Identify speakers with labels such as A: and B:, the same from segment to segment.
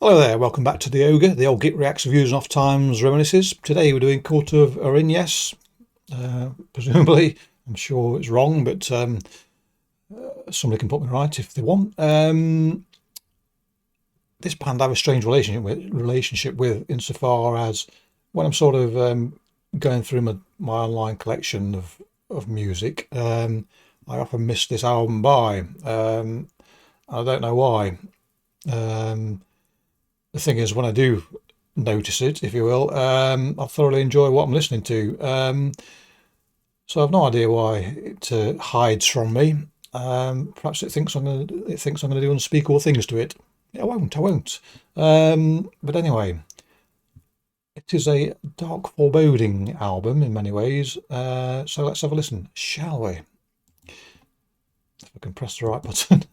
A: Hello there, welcome back to the Ogre, the old Git Reacts Reviews and Off Times Reminiscences. Today we're doing Court of Erinyes. Presumably, I'm sure it's wrong, but somebody can put me right if they want. This band I have a strange relationship with insofar as when I'm sort of going through my online collection of music, I often miss this album by. I don't know why. The thing is, when I do notice it, if you will, I thoroughly enjoy what I'm listening to. So I've no idea why it hides from me. Perhaps it thinks I'm going to do unspeakable things to it. I won't. But anyway, it is a dark foreboding album in many ways. So let's have a listen, shall we? If I can press the right button.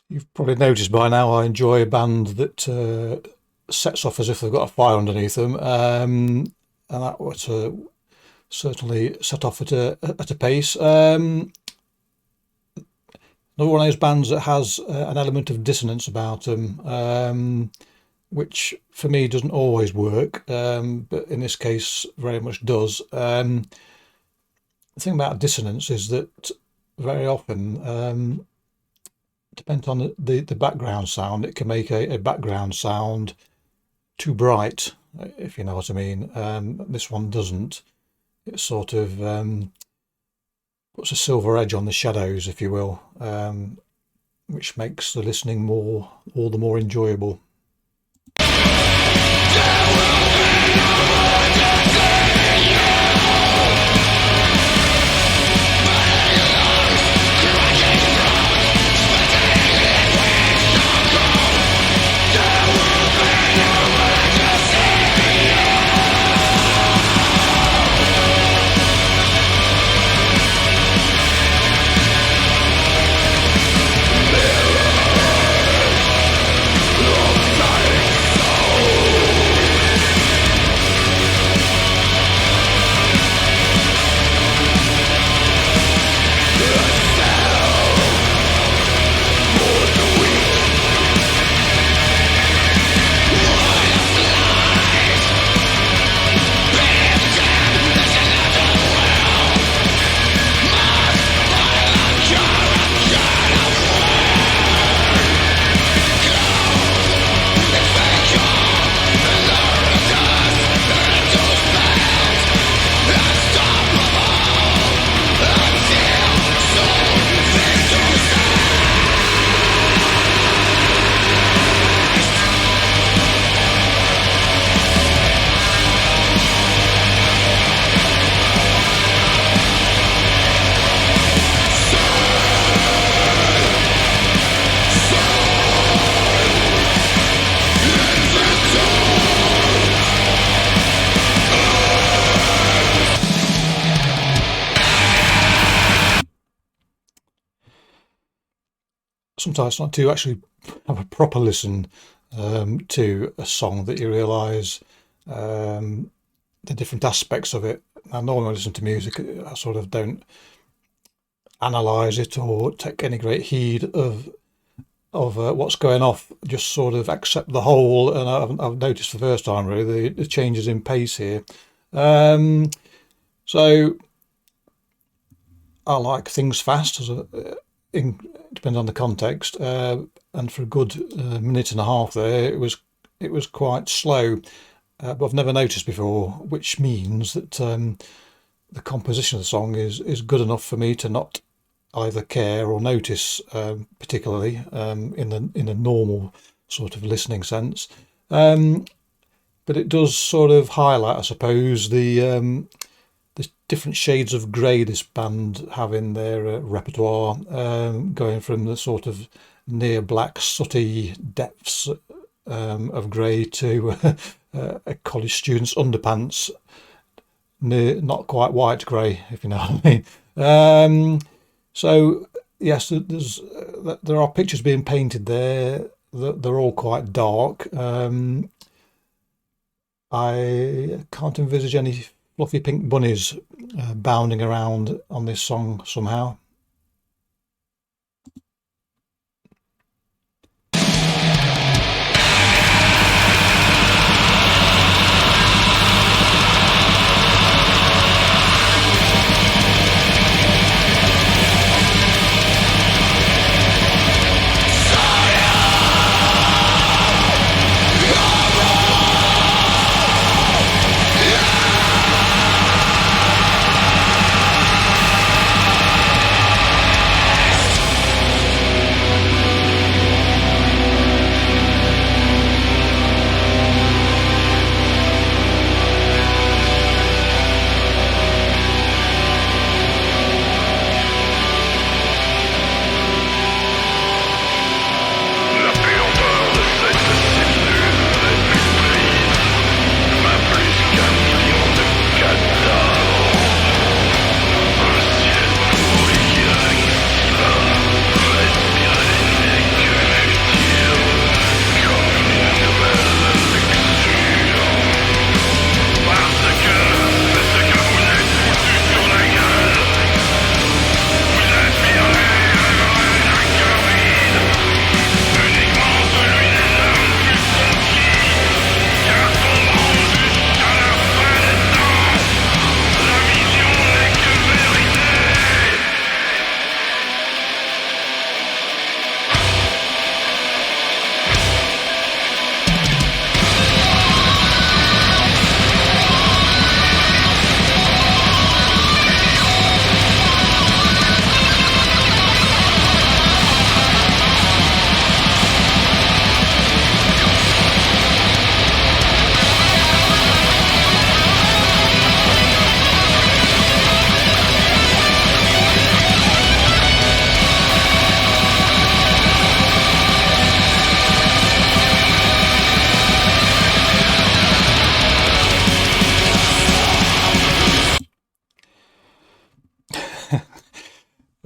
A: You've probably noticed by now I enjoy a band that sets off as if they've got a fire underneath them, and that was certainly set off at a pace. Another one of those bands that has an element of dissonance about them, which for me doesn't always work, but in this case very much does. The thing about dissonance is that very often, depending on the background sound, it can make a background sound too bright, if you know what I mean. This one doesn't. It sort of puts a silver edge on the shadows, if you will, which makes the listening all the more enjoyable. Sometimes it's not to actually have a proper listen to a song that you realise the different aspects of it. I normally listen to music, I sort of don't analyze it or take any great heed of what's going off, just sort of accept the whole. And I've noticed for the first time really the changes in pace here. So I like things fast, depends on the context. And for a good minute and a half there, it was quite slow. But I've never noticed before, which means that the composition of the song is good enough for me to not either care or notice, particularly in a normal sort of listening sense. But it does sort of highlight, I suppose, the different shades of grey this band have in their repertoire, going from the sort of near black, sooty depths of grey to a college student's underpants, near not quite white grey, if you know what I mean. So yes, there are pictures being painted there. They're all quite dark. I can't envisage any fluffy pink bunnies bounding around on this song somehow.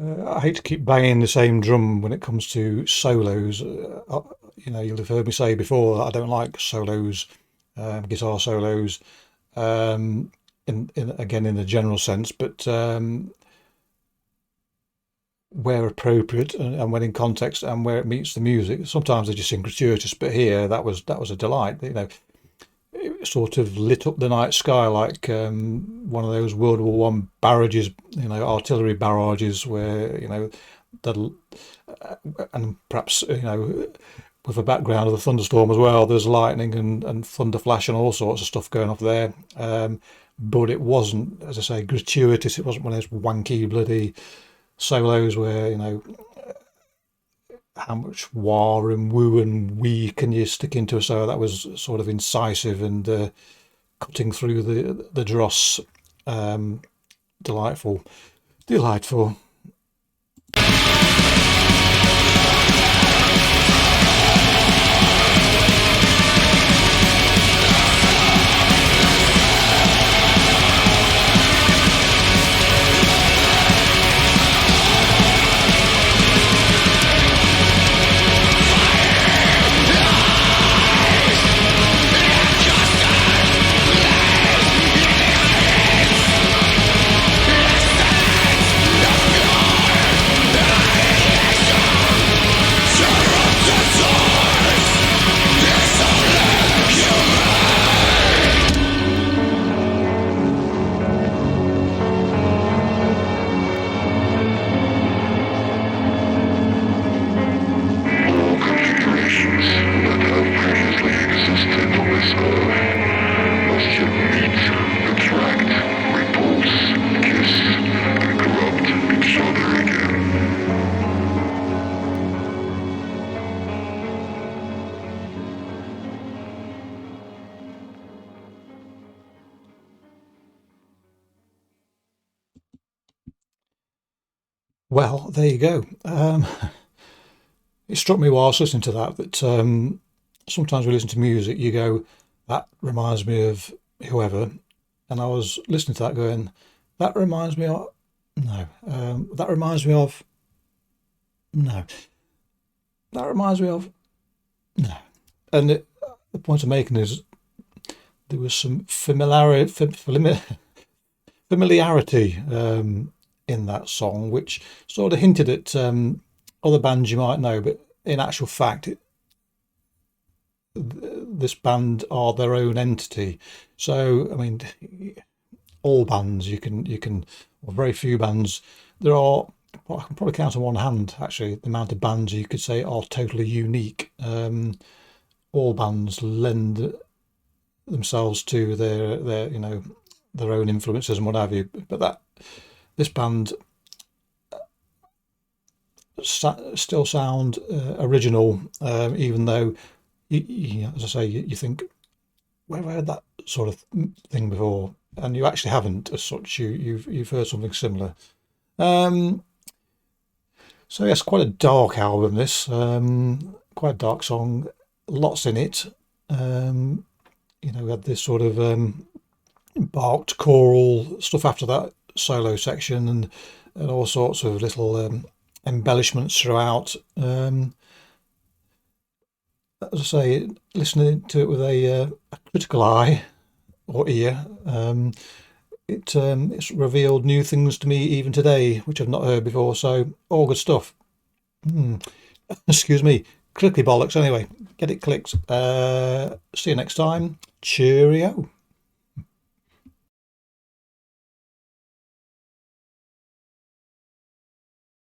A: I hate to keep banging the same drum when it comes to solos. You'll have heard me say before that I don't like solos, guitar solos, in the general sense, but where appropriate and when in context and where it meets the music, sometimes they just seem gratuitous. But here, that was a delight. It sort of lit up the night sky like one of those World War One barrages, artillery barrages, where and perhaps with a background of the thunderstorm as well. There's lightning and thunder flash and all sorts of stuff going off there. But it wasn't, as I say, gratuitous. It wasn't one of those wanky bloody solos where how much wah and woo and wee can you stick into a solo. That was sort of incisive and cutting through the dross. Delightful. Well, there you go. It struck me whilst listening to that sometimes we listen to music, you go, that reminds me of whoever, and I was listening to that going, that reminds me of no, that reminds me of no, that reminds me of no, and the point I'm making is there was some familiarity in that song, which sort of hinted at other bands you might know, but in actual fact, this band are their own entity. So, I mean, all bands or very few bands. There are, well, I can probably count on one hand actually the amount of bands you could say are totally unique. All bands lend themselves to their their own influences and what have you. But that this band still sound original, even though as I say, you think, where have I heard that sort of thing before? And you actually haven't, as such. You've heard something similar. Um, so yes, quite a dark album. This quite a dark song. Lots in it. Um, we had this sort of barked choral stuff after that solo section, and all sorts of little embellishments throughout. As I say, listening to it with a critical eye or ear, it's revealed new things to me even today, which I've not heard before. So all good stuff. Hmm. Excuse me, clicky bollocks. Anyway, get it clicked. See you next time. Cheerio.